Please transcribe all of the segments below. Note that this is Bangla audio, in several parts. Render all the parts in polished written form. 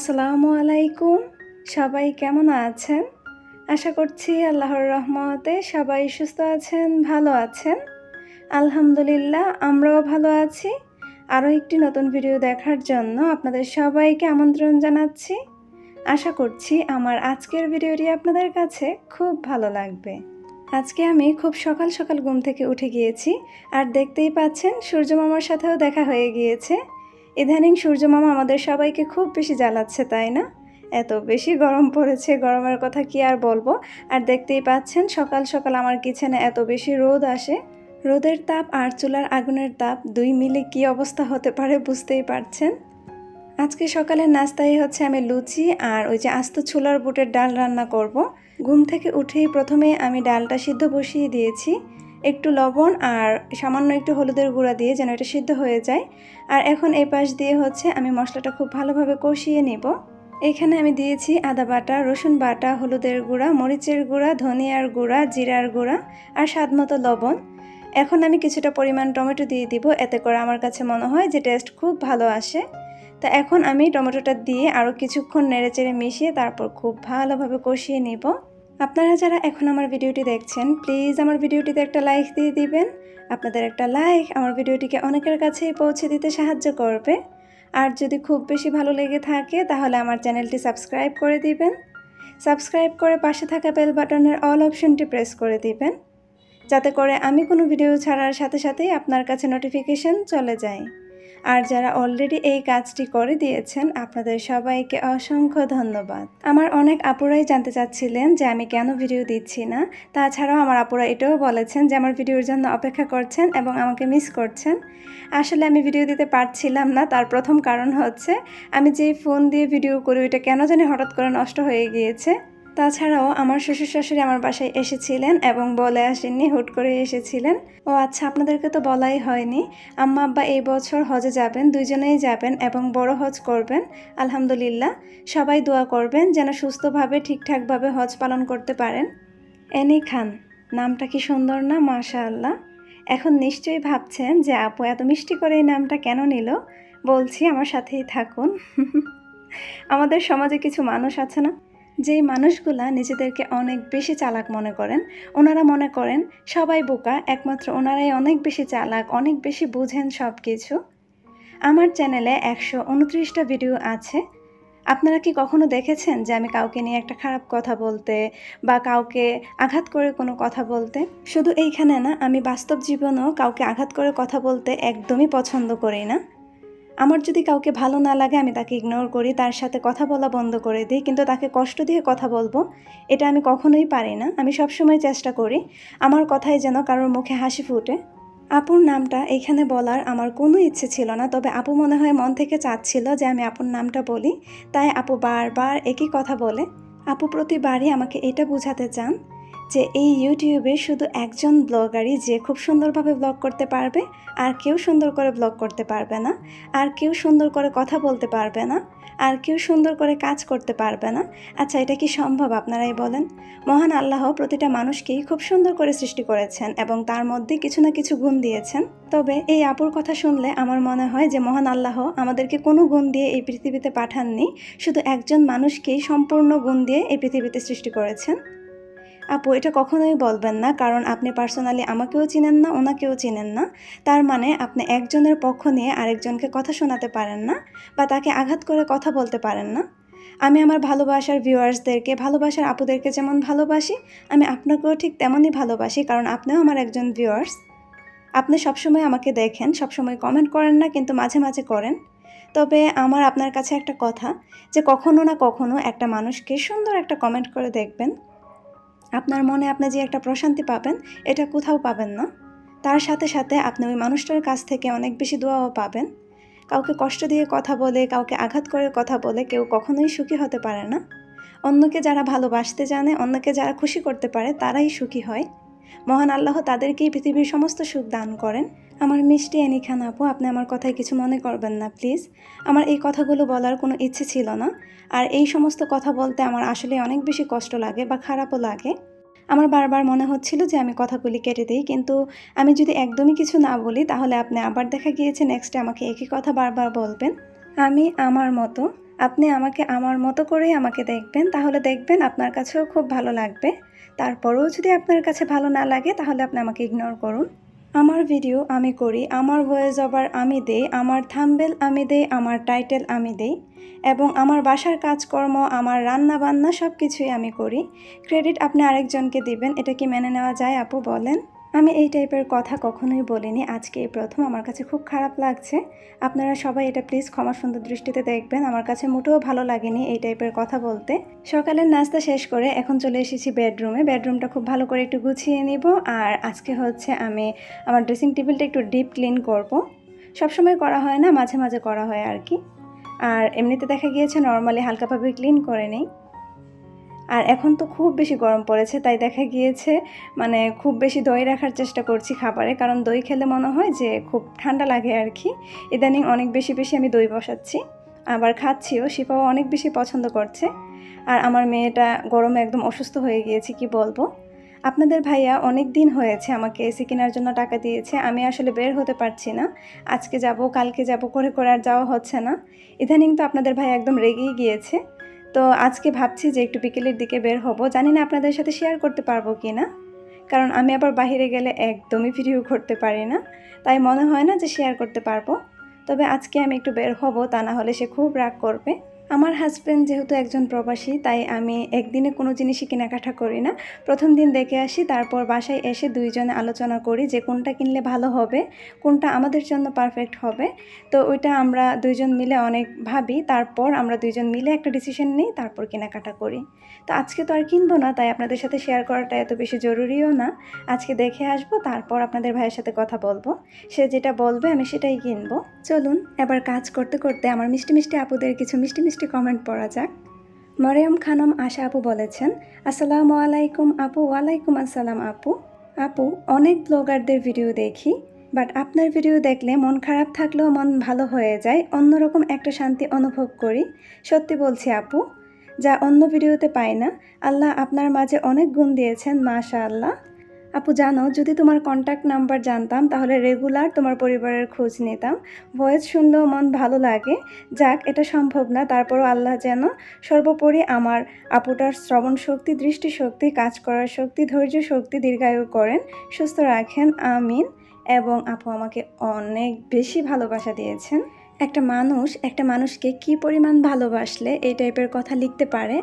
আসসালামু আলাইকুম। সবাই কেমন আছেন? আশা করছি আল্লাহর রহমতে সবাই সুস্থ আছেন, ভালো আছেন। আলহামদুলিল্লাহ আমরাও ভালো আছি। আরও একটি নতুন ভিডিও দেখার জন্য আপনাদের সবাইকে আমন্ত্রণ জানাচ্ছি। আশা করছি আমার আজকের ভিডিওটি আপনাদের কাছে খুব ভালো লাগবে। আজকে আমি খুব সকাল সকাল ঘুম থেকে উঠে গিয়েছি, আর দেখতেই পাচ্ছেন সূর্য মামার সাথেও দেখা হয়ে গিয়েছে। ইদানিং সূর্য মামা আমাদের সবাইকে খুব বেশি জ্বালাচ্ছে, তাই না? এত বেশি গরম পড়েছে, গরমের কথা কি আর বলবো। আর দেখতেই পাচ্ছেন সকাল সকাল আমার কিচেনে এত বেশি রোদ আসে। রোদের তাপ আর চুলার আগুনের তাপ দুই মিলে কি অবস্থা হতে পারে বুঝতেই পারছেন। আজকে সকালের নাস্তায় হচ্ছে আমি লুচি আর ওই যে আস্ত ছোলার বুটের ডাল রান্না করব। ঘুম থেকে উঠেই প্রথমে আমি ডালটা সিদ্ধ বসিয়ে দিয়েছি, একটু লবণ আর সামান্য একটু হলুদের গুঁড়া দিয়ে যেন এটা সিদ্ধ হয়ে যায়। আর এখন এই পাশ দিয়ে হচ্ছে আমি মশলাটা খুব ভালোভাবে কষিয়ে নিব। এখানে আমি দিয়েছি আদা বাটা, রসুন বাটা, হলুদের গুঁড়া, মরিচের গুঁড়া, ধনিয়ার গুঁড়া, জিরার গুঁড়া আর স্বাদমতো লবণ। এখন আমি কিছুটা পরিমাণ টমেটো দিয়ে দিব, এতে করে আমার কাছে মনে হয় যে টেস্ট খুব ভালো আসে। তা এখন আমি টমেটোটা দিয়ে আরও কিছুক্ষণ নেড়েচেড়ে মিশিয়ে তারপর খুব ভালোভাবে কষিয়ে নিব। আপনারা যারা এখন আমার ভিডিওটি দেখছেন, প্লিজ আমার ভিডিওটিতে একটা লাইক দিয়ে দিবেন। আপনাদের একটা লাইক আমার ভিডিওটিকে অনেকের কাছেই পৌঁছে দিতে সাহায্য করবে। আর যদি খুব বেশি ভালো লেগে থাকে তাহলে আমার চ্যানেলটি সাবস্ক্রাইব করে দিবেন। সাবস্ক্রাইব করে পাশে থাকা বেল বাটনের অল অপশনটি প্রেস করে দিবেন, যাতে করে আমি কোনো ভিডিও ছাড়ার সাথে সাথেই আপনার কাছে নোটিফিকেশন চলে যায়। আর যারা অলরেডি এই কাজটি করে দিয়েছেন, আপনাদের সবাইকে অসংখ্য ধন্যবাদ। আমার অনেক আপুরাই জানতে চাচ্ছিলেন যে আমি কেন ভিডিও দিচ্ছি না। তাছাড়াও আমার আপুরা এটাও বলেছেন যে আমার ভিডিওর জন্য অপেক্ষা করছেন এবং আমাকে মিস করছেন। আসলে আমি ভিডিও দিতে পারছিলাম না, তার প্রথম কারণ হচ্ছে আমি যেই ফোন দিয়ে ভিডিও করি ওইটা কেন জানি হঠাৎ করে নষ্ট হয়ে গিয়েছে। তাছাড়াও আমার শ্বশুর শাশুড়ি আমার বাসায় এসেছিলেন এবং বলে আসেননি, হুট করে এসেছিলেন। ও আচ্ছা, আপনাদেরকে তো বলাই হয়নি, আম্মা আব্বা এই বছর হজে যাবেন, দুইজনেই যাবেন এবং বড় হজ করবেন। আলহামদুলিল্লাহ, সবাই দোয়া করবেন যেন সুস্থভাবে ঠিকঠাকভাবে হজ পালন করতে পারেন। এনি খান, নামটা কি সুন্দর না, মাশাআল্লাহ। এখন নিশ্চয়ই ভাবছেন যে আপু এত মিষ্টি করে এই নামটা কেন নিল। বলছি, আমার সাথেই থাকুন। আমাদের সমাজে কিছু মানুষ আছে না, যেই মানুষগুলা নিজেদেরকে অনেক বেশি চালাক মনে করেন। ওনারা মনে করেন সবাই বোকা, একমাত্র ওনারাই অনেক বেশি চালাক, অনেক বেশি বুঝেন সব কিছু। আমার চ্যানেলে 129টা ভিডিও আছে। আপনারা কি কখনো দেখেছেন যে আমি কাউকে নিয়ে একটা খারাপ কথা বলতে বা কাউকে আঘাত করে কোনো কথা বলতে? শুধু এইখানে না, আমি বাস্তব জীবনেও কাউকে আঘাত করে কথা বলতে একদমই পছন্দ করি না। আমার যদি কাউকে ভালো না লাগে আমি তাকে ইগনোর করি, তার সাথে কথা বলা বন্ধ করে দিই, কিন্তু তাকে কষ্ট দিয়ে কথা বলবো এটা আমি কখনোই পারি না। আমি সবসময় চেষ্টা করি আমার কথায় যেন কারোর মুখে হাসি ফুটে। আপুর নামটা এইখানে বলার আমার কোনো ইচ্ছে ছিল না, তবে আপু মনে হয় মন থেকে চাচ্ছিল যে আমি আপুর নামটা বলি, তাই আপু বারবার একই কথা বলে। আপু প্রতিবারই আমাকে এটা বোঝাতে চান যে এই ইউটিউবে শুধু একজন ব্লগারই যে খুব সুন্দরভাবে ব্লগ করতে পারবে, আর কেউ সুন্দর করে ব্লগ করতে পারবে না, আর কেউ সুন্দর করে কথা বলতে পারবে না, আর কেউ সুন্দর করে কাজ করতে পারবে না। আচ্ছা, এটা কি সম্ভব আপনারাই বলেন? মহান আল্লাহ প্রতিটা মানুষকেই খুব সুন্দর করে সৃষ্টি করেছেন এবং তার মধ্যে কিছু না কিছু গুণ দিয়েছেন। তবে এই আপুর কথা শুনলে আমার মনে হয় যে মহান আল্লাহ আমাদেরকে কোনো গুণ দিয়ে এই পৃথিবীতে পাঠাননি, শুধু একজন মানুষকেই সম্পূর্ণ গুণ দিয়ে এই পৃথিবীতে সৃষ্টি করেছেন। আপু এটা কখনোই বলবেন না, কারণ আপনি পার্সোনালি আমাকেও চিনেন না, ওনাকেও চিনেন না। তার মানে আপনি একজনের পক্ষ নিয়ে আরেকজনকে কথা শোনাতে পারেন না বা তাকে আঘাত করে কথা বলতে পারেন না। আমি আমার ভালোবাসার ভিউয়ার্সদেরকে, ভালোবাসার আপুদেরকে যেমন ভালোবাসি, আমি আপনাকেও ঠিক তেমনই ভালোবাসি, কারণ আপনিও আমার একজন ভিউয়ার্স। আপনি সবসময় আমাকে দেখেন, সবসময় কমেন্ট করেন না, কিন্তু মাঝে মাঝে করেন। তবে আমার আপনার কাছে একটা কথা, যে কখনো না কখনো একটা মানুষকে সুন্দর একটা কমেন্ট করে দেখবেন, আপনার মনে আপনি যে একটা প্রশান্তি পাবেন, এটা কোথাও পাবেন না। তার সাথে সাথে আপনি ওই মানুষটার কাছ থেকে অনেক বেশি দোয়াও পাবেন। কাউকে কষ্ট দিয়ে কথা বলে, কাউকে আঘাত করে কথা বলে কেউ কখনোই সুখী হতে পারে না। অন্যকে যারা ভালোবাসতে জানে, অন্যকে যারা খুশি করতে পারে, তারাই সুখী হয়। মহান আল্লাহ তাদেরকেই পৃথিবীর সমস্ত সুখ দান করেন। আমার মিষ্টি এনি খান আপু, আপনি আমার কথায় কিছু মনে করবেন না প্লিজ। আমার এই কথাগুলো বলার কোনো ইচ্ছে ছিল না, আর এই সমস্ত কথা বলতে আমার আসলে অনেক বেশি কষ্ট লাগে বা খারাপও লাগে। আমার বারবার মনে হচ্ছিল যে আমি কথাগুলি কেটে দিই, কিন্তু আমি যদি একদমই কিছু না বলি তাহলে আপনি আবার দেখা গিয়েছে নেক্সটে আমাকে একই কথা বারবার বলবেন। আমি আমার মতো আপনি আমাকে আমার মতো করেই আমাকে দেখবেন, তাহলে দেখবেন আপনার কাছেও খুব ভালো লাগবে। তারপরেও যদি আপনার কাছে ভালো না লাগে তাহলে আপনি আমাকে ইগনোর করুন। আমার ভিডিও আমি করি, আমার ভয়েস ওভার আমি দেই, আমার থাম্বনেল আমি দেই, আমার টাইটেল আমি দেই এবং আমার বাসার কাজকর্ম, আমার রান্না বান্না সব কিছুই আমি করি। ক্রেডিট আপনি আরেকজনকে দিবেন, এটা কি মেনে নেওয়া যায় আপু বলেন? আমি এই টাইপের কথা কখনোই বলিনি, আজকে এই প্রথম। আমার কাছে খুব খারাপ লাগছে। আপনারা সবাই এটা প্লিজ ক্ষমা সুন্দর দৃষ্টিতে দেখবেন। আমার কাছে মোটেও ভালো লাগেনি এই টাইপের কথা বলতে। সকালের নাস্তা শেষ করে এখন চলে এসেছি বেডরুমে। বেডরুমটা খুব ভালো করে একটু গুছিয়ে নিব। আর আজকে হচ্ছে আমি আমার ড্রেসিং টেবিলটা একটু ডিপ ক্লিন করব। সবসময় করা হয় না, মাঝে মাঝে করা হয় আর কি। আর এমনিতে দেখা গিয়েছে নর্মালি হালকাভাবে ক্লিন করে নেই। আর এখন তো খুব বেশি গরম পড়েছে, তাই দেখা গিয়েছে মানে খুব বেশি দই রাখার চেষ্টা করছি খাবারে, কারণ দই খেলে মনে হয় যে খুব ঠান্ডা লাগে আর কি। ইদানিং অনেক বেশি বেশি আমি দই বসাচ্ছি, আবার খাচ্ছিও। শিফাও অনেক বেশি পছন্দ করছে। আর আমার মেয়েটা গরমে একদম অসুস্থ হয়ে গিয়েছে, কি বলবো। আপনাদের ভাইয়া অনেক দিন হয়েছে আমাকে এসি কেনার জন্য টাকা দিয়েছে, আমি আসলে বের হতে পারছি না। আজকে যাব কালকে যাব করে করে আর যাওয়া হচ্ছে না। ইদানিং তো আপনাদের ভাইয়া একদম রেগেই গিয়েছে। তো আজকে ভাবছি যে একটু বিকেলের দিকে বের হব, জানি না আপনাদের সাথে শেয়ার করতে পারবো কি না, কারণ আমি আবার বাইরে গেলে একদমই ভিডিও করতে পারি না, তাই মনে হয় না যে শেয়ার করতে পারবো। তবে আজকে আমি একটু বের হব, তা না হলে সে খুব রাগ করবে। আমার হাজব্যান্ড যেহেতু একজন প্রবাসী, তাই আমি একদিনে কোনো জিনিসই কেনাকাটা করি না। প্রথম দিন দেখে আসি, তারপর বাসায় এসে দুইজনে আলোচনা করি যে কোনটা কিনলে ভালো হবে, কোনটা আমাদের জন্য পারফেক্ট হবে। তো ওইটা আমরা দুইজন মিলে অনেক ভাবি, তারপর আমরা দুইজন মিলে একটা ডিসিশন নিই, তারপর কেনাকাটা করি। তো আজকে তো আর কিনবো না, তাই আপনাদের সাথে শেয়ার করাটা এত বেশি জরুরিও না। আজকে দেখে আসবো, তারপর আপনাদের ভাইয়ের সাথে কথা বলবো। সে যেটা বলবে আমি সেটাই কিনবো। চলুন এবার কাজ করতে করতে আমার মিষ্টি মিষ্টি আপুদের কিছু মিষ্টি মিষ্টি কমেন্ট পড়া যাক। মরিয়ম খানম আশা আপু বলেছেন, আসসালামু আলাইকুম আপু। ওয়ালাইকুম আসসালাম আপু। আপু, অনেক ব্লগারদের ভিডিও দেখি, বাট আপনার ভিডিও দেখলে মন খারাপ থাকলেও মন ভালো হয়ে যায়, অন্যরকম একটা শান্তি অনুভব করি। সত্যি বলছি আপু, যা অন্য ভিডিওতে পাই না। আল্লাহ আপনার মাঝে অনেক গুণ দিয়েছেন, মাশাআল্লাহ। আপু জানো, যদি তোমার কন্ট্যাক্ট নাম্বার জানতাম তাহলে রেগুলার তোমার পরিবারের খোঁজ নিতাম। ভয়েস শুনলেও মন ভালো লাগে। যাক, এটা সম্ভব না, তারপরও আল্লাহ যেন সর্বোপরি আমার আপুটার শ্রবণ শক্তি, দৃষ্টিশক্তি, কাজ করার শক্তি, ধৈর্য শক্তি দীর্ঘায়ু করেন, সুস্থ রাখেন, আমিন। এবং আপু আমাকে অনেক বেশি ভালোবাসা দিয়েছেন। একটা মানুষকে কী পরিমাণ ভালোবাসলে এই টাইপের কথা লিখতে পারে,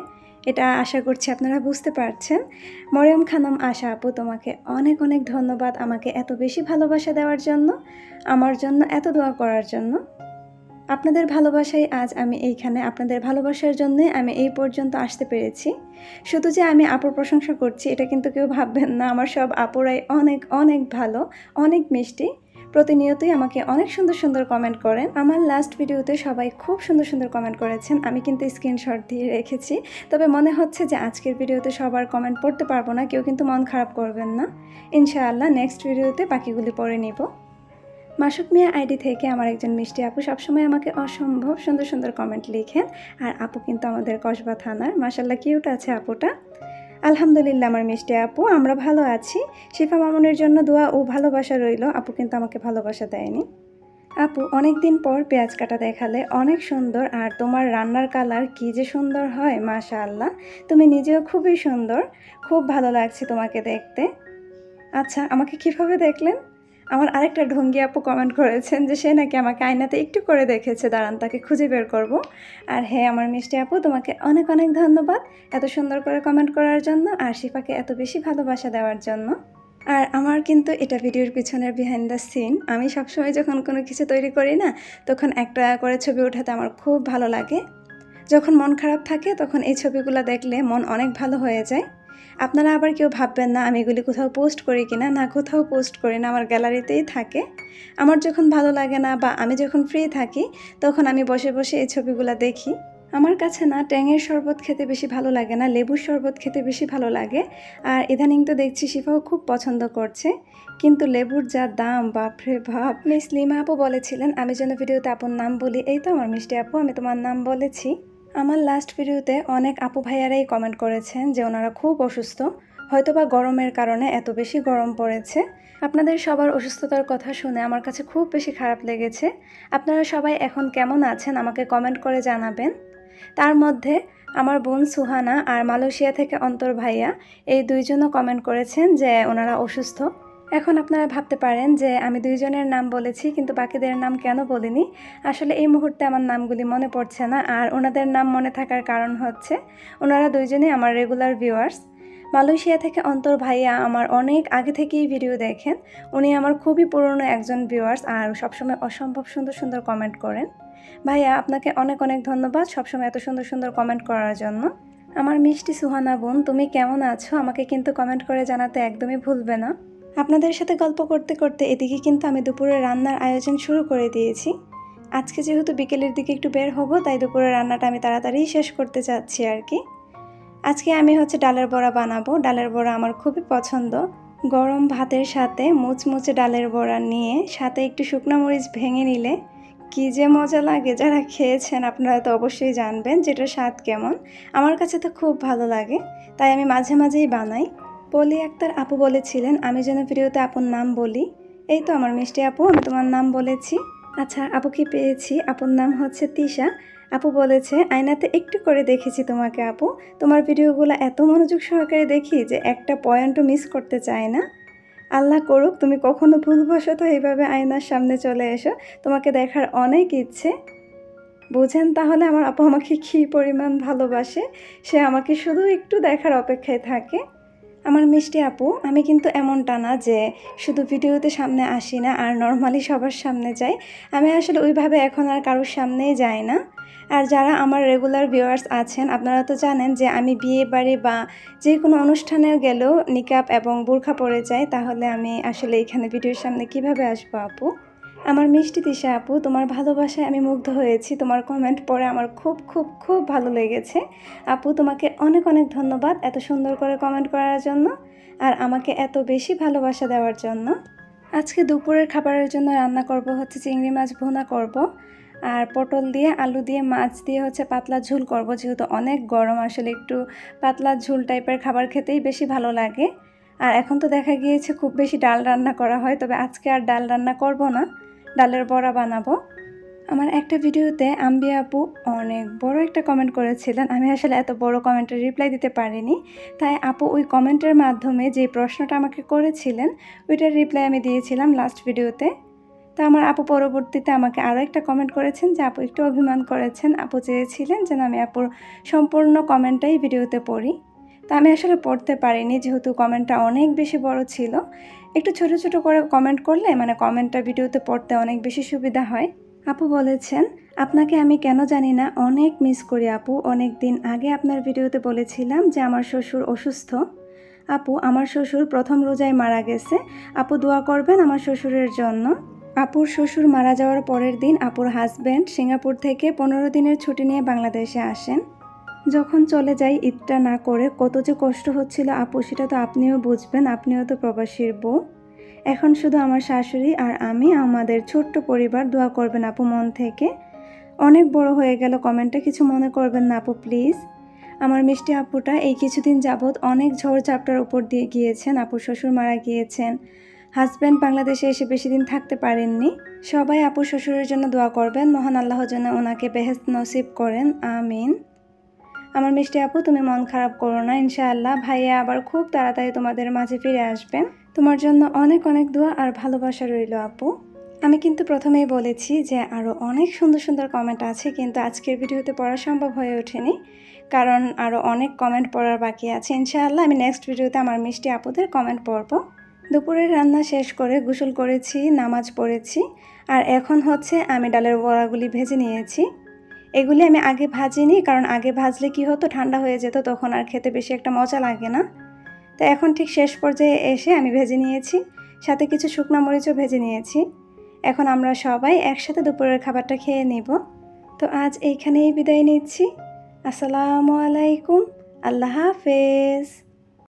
এটা আশা করছি আপনারা বুঝতে পারছেন। মরিয়ম খানম আশা আপু, তোমাকে অনেক অনেক ধন্যবাদ আমাকে এত বেশি ভালোবাসা দেওয়ার জন্য, আমার জন্য এত দোয়া করার জন্য। আপনাদের ভালোবাসাই আজ আমি এইখানে, আপনাদের ভালোবাসার জন্যই আমি এই পর্যন্ত আসতে পেরেছি। শুধু যে আমি আপুর প্রশংসা করছি এটা কিন্তু কেউ ভাববেন না, আমার সব আপুরাই অনেক অনেক ভালো, অনেক মিষ্টি। প্রতিনিয়তই আমাকে অনেক সুন্দর সুন্দর কমেন্ট করেন। আমার লাস্ট ভিডিওতে সবাই খুব সুন্দর সুন্দর কমেন্ট করেছেন, আমি কিন্তু স্ক্রিনশট দিয়ে রেখেছি। তবে মনে হচ্ছে যে আজকের ভিডিওতে সবার কমেন্ট পড়তে পারবো না, কেউ কিন্তু মন খারাপ করবেন না। ইনশাআল্লাহ নেক্সট ভিডিওতে বাকিগুলি পড়ে নিব। মাসুক মিয়া আইডি থেকে আমার একজন মিষ্টি আপু সবসময় আমাকে অসম্ভব সুন্দর সুন্দর কমেন্ট লিখেন। আর আপু কিন্তু আমাদের কসবা থানার, মাশাল্লাহ কিউট আছে আপুটা। আলহামদুলিল্লাহ আমার মিষ্টি আপু, আমরা ভালো আছি। শিফা মামুনের জন্য দোয়া ও ভালোবাসা রইল। আপু কিন্তু আমাকে ভালোবাসা দেয়নি। আপু, অনেক দিন পর পেঁয়াজ কাটা দেখালে, অনেক সুন্দর। আর তোমার রান্নার কালার কি যে সুন্দর হয়, মাশাআল্লাহ। তুমি নিজেও খুবই সুন্দর, খুব ভালো লাগছে তোমাকে দেখতে। আচ্ছা, আমাকে কিভাবে দেখলেন? আমার আরেকটা ঢঙ্গি আপু কমেন্ট করেছেন যে সে নাকি আমাকে আয়নাতে একটু করে দেখেছে, দাঁড়ান তাকে খুঁজে বের করব। আর হ্যাঁ, আমার মিষ্টি আপু, তোমাকে অনেক অনেক ধন্যবাদ এত সুন্দর করে কমেন্ট করার জন্য, আর শিফাকে এত বেশি ভালোবাসা দেওয়ার জন্য। আর আমার কিন্তু এটা ভিডিওর পিছনের বিহাইন্ড দ্য সিন। আমি সবসময় যখন কোনো কিছু তৈরি করি না, তখন একটা করে ছবি ওঠাতে আমার খুব ভালো লাগে। যখন মন খারাপ থাকে তখন এই ছবিগুলো দেখলে মন অনেক ভালো হয়ে যায়। আপনারা আবার কেউ ভাববেন না আমি এগুলি কোথাও পোস্ট করি কিনা, না কোথাও পোস্ট করি না, আমার গ্যালারিতেই থাকে। আমার যখন ভালো লাগে না বা আমি যখন ফ্রি থাকি তখন আমি বসে বসে এই ছবিগুলো দেখি। আমার কাছে না ট্যাঙের শরবত খেতে বেশি ভালো লাগে না, লেবুর শরবত খেতে বেশি ভালো লাগে। আর ইদানিং তো দেখছি শিফাও খুব পছন্দ করছে, কিন্তু লেবুর যা দাম, বাপরে বাপ। মিস লিমা আপু বলেছিলেন আমি যেন ভিডিওতে আপুর নাম বলি, এই তো আমার মিষ্টি আপু, আমি তোমার নাম বলেছি। আমার লাস্ট ভিডিওতে অনেক আপু ভাইয়ারাই কমেন্ট করেছেন যে ওনারা খুব অসুস্থ, হয়তোবা গরমের কারণে এত বেশি গরম পড়েছে। আপনাদের সবার অসুস্থতার কথা শুনে আমার কাছে খুব বেশি খারাপ লেগেছে। আপনারা সবাই এখন কেমন আছেন আমাকে কমেন্ট করে জানাবেন। তার মধ্যে আমার বোন সুহানা আর মালয়েশিয়া থেকে অন্তর ভাইয়া এই দুইজনও কমেন্ট করেছেন যে ওনারা অসুস্থ। এখন আপনারা ভাবতে পারেন যে আমি দুইজনের নাম বলেছি কিন্তু বাকিদের নাম কেন বলিনি। আসলে এই মুহূর্তে আমার নামগুলি মনে পড়ছে না, আর ওনাদের নাম মনে থাকার কারণ হচ্ছে ওনারা দুইজনই আমার রেগুলার ভিউয়ার্স। মালয়েশিয়া থেকে অন্তর ভাইয়া আমার অনেক আগে থেকেই ভিডিও দেখেন। উনি আমার খুবই পুরনো একজন ভিউয়ার্স আর সবসময় অসম্ভব সুন্দর সুন্দর কমেন্ট করেন। ভাইয়া আপনাকে অনেক অনেক ধন্যবাদ সবসময় এত সুন্দর সুন্দর কমেন্ট করার জন্য। আমার মিষ্টি সুহানা বোন, তুমি কেমন আছো আমাকে কিন্তু কমেন্ট করে জানাতে একদমই ভুলবে না। আপনাদের সাথে গল্প করতে করতে এদিকে কিন্তু আমি দুপুরে রান্নার আয়োজন শুরু করে দিয়েছি। আজকে যেহেতু বিকেলের দিকে একটু বের হব, তাই দুপুরের রান্নাটা আমি তাড়াতাড়ি শেষ করতে চাচ্ছি আর কি। আজকে আমি ডালের বড়া বানাবো। ডালের বড়া আমার খুবই পছন্দ। গরম ভাতের সাথে মুচমুচে ডালের বড়া নিয়ে সাথে একটু শুকনো মরিচ ভেঙে নিলে কী যে মজা লাগে। যারা খেয়েছেন আপনারা তো অবশ্যই জানবেন যেটার স্বাদ কেমন। আমার কাছে তো খুব ভালো লাগে, তাই আমি মাঝে মাঝেই বানাই। পলি আক্তার আপু বলেছিলেন আমি যেন ভিডিওতে আপুর নাম বলি। এই তো আমার মিষ্টি আপু, আমি তোমার নাম বলেছি। আচ্ছা আপু কি পেয়েছি, আপুর নাম হচ্ছে তিশা। আপু বলেছে আয়নাতে একটু করে দেখেছি তোমাকে আপু, তোমার ভিডিওগুলো এত মনোযোগ সহকারে দেখি যে একটা পয়েন্টও মিস করতে চাই না। আল্লাহ করুক তুমি কখনো ভুলবশত এইভাবে আয়নার সামনে চলে এসো, তোমাকে দেখার অনেক ইচ্ছে। বুঝেন তাহলে আমার আপু আমাকে কী পরিমাণ ভালোবাসে, সে আমাকে শুধু একটু দেখার অপেক্ষায় থাকে। আমার মিষ্টি আপু, আমি কিন্তু এমনটা না যে শুধু ভিডিওতে সামনে আসি না আর নর্মালি সবার সামনে যাই। আমি আসলে ওইভাবে এখন আর কারোর সামনেই যাই না। আর যারা আমার রেগুলার ভিউয়ার্স আছেন আপনারা তো জানেন যে আমি বিয়ে বাড়ি বা যে কোনো অনুষ্ঠানে গেলেও নিকাব এবং বোরখা পরে যাই, তাহলে আমি আসলে এখানে ভিডিওর সামনে কিভাবে আসবো আপু। আমার মিষ্টি তিশা আপু, তোমার ভালোবাসায় আমি মুগ্ধ হয়েছি। তোমার কমেন্ট পড়ে আমার খুব খুব খুব ভালো লেগেছে আপু। তোমাকে অনেক অনেক ধন্যবাদ এত সুন্দর করে কমেন্ট করার জন্য আর আমাকে এত বেশি ভালোবাসা দেওয়ার জন্য। আজকে দুপুরের খাবারের জন্য রান্না করব চিংড়ি মাছ ভুনা করব, আর পটল দিয়ে আলু দিয়ে মাছ দিয়ে পাতলা ঝোল করব। যেহেতু অনেক গরম, আসলে একটু পাতলা ঝোল টাইপের খাবার খেতেই বেশি ভালো লাগে। আর এখন তো দেখা গিয়েছে খুব বেশি ডাল রান্না করা হয়, তবে আজকে আর ডাল রান্না করব না, ডালের বড়া বানাবো। আমার একটা ভিডিওতে আম্বিয়া আপু অনেক বড় একটা কমেন্ট করেছিলেন। আমি আসলে এত বড় কমেন্টের রিপ্লাই দিতে পারিনি, তাই আপু ওই কমেন্টের মাধ্যমে যে প্রশ্নটা আমাকে করেছিলেন ওইটার রিপ্লাই আমি দিয়েছিলাম লাস্ট ভিডিওতে। তা আমার আপু পরবর্তীতে আমাকে আরও একটা কমেন্ট করেছেন যে আপু একটু অভিমান করেছেন, আপু চেয়েছিলেন যেন আমি আপুর সম্পূর্ণ কমেন্টটাই ভিডিওতে পড়ি। তা আমি আসলে পড়তে পারিনি যেহেতু কমেন্টটা অনেক বেশি বড় ছিল। একটু ছোট ছোট করে কমেন্ট করলে কমেন্টটা ভিডিওতে পড়তে অনেক বেশি সুবিধা হয়। আপু বলেছেন আপনাকে আমি কেন জানি না অনেক মিস করি আপু। অনেক দিন আগে আপনার ভিডিওতে বলেছিলাম যে আমার শ্বশুর অসুস্থ। আপু আমার শ্বশুর প্রথম রোজায় মারা গেছে, আপু দোয়া করবেন আমার শ্বশুরের জন্য। আপুর শ্বশুর মারা যাওয়ার পরের দিন আপুর হাজব্যান্ড সিঙ্গাপুর থেকে 15 দিনের ছুটি নিয়ে বাংলাদেশে আসেন। যখন চলে যাই ঈদটা না করে কত যে কষ্ট হচ্ছিল আপু, সেটা তো আপনিও বুঝবেন, আপনিও তো প্রবাসীর বউ। এখন শুধু আমার শাশুড়ি আর আমি, আমাদের ছোট্ট পরিবার। দোয়া করবেন আপু মন থেকে। অনেক বড় হয়ে গেল কমেন্টটা, কিছু মনে করবেন না আপু প্লিজ। আমার মিষ্টি আপুটা এই কিছুদিন যাবৎ অনেক ঝড়ঝাপটার উপর দিয়ে গিয়েছেন। আপুর শ্বশুর মারা গিয়েছেন, হাজব্যান্ড বাংলাদেশে এসে বেশি দিন থাকতে পারেননি। সবাই আপুর শ্বশুরের জন্য দোয়া করবেন, মহান আল্লাহ যেন ওনাকে বেহেশত নসিব করেন, আমিন। আমার মিষ্টি আপু তুমি মন খারাপ করো না, ইনশাআল্লাহ ভাইয়া আবার খুব তাড়াতাড়ি তোমাদের মাঝে ফিরে আসবেন। তোমার জন্য অনেক অনেক দোয়া আর ভালোবাসা রইল আপু। আমি কিন্তু প্রথমেই বলেছি যে আরও অনেক সুন্দর সুন্দর কমেন্ট আছে, কিন্তু আজকের ভিডিওতে পড়া সম্ভব হয়ে ওঠেনি কারণ আরও অনেক কমেন্ট পড়ার বাকি আছে। ইনশাআল্লাহ আমি নেক্সট ভিডিওতে আমার মিষ্টি আপুদের কমেন্ট পড়ব। দুপুরের রান্না শেষ করে গোসল করেছি, নামাজ পড়েছি, আর এখন আমি ডালের বড়াগুলি ভেজে নিয়েছি। এগুলি আমি আগে ভাজিনি, কারণ আগে ভাজলে কি হতো ঠান্ডা হয়ে যেত, তখন আর খেতে বেশি একটা মজা লাগে না। তো এখন ঠিক শেষ পর্যায়ে এসে আমি ভেজে নিয়েছি, সাথে কিছু শুকনো মরিচও ভেজে নিয়েছি। এখন আমরা সবাই একসাথে দুপুরের খাবারটা খেয়ে নিব। তো আজ এইখানেই বিদায় নিচ্ছি। আসসালামু আলাইকুম, আল্লাহ হাফেজ।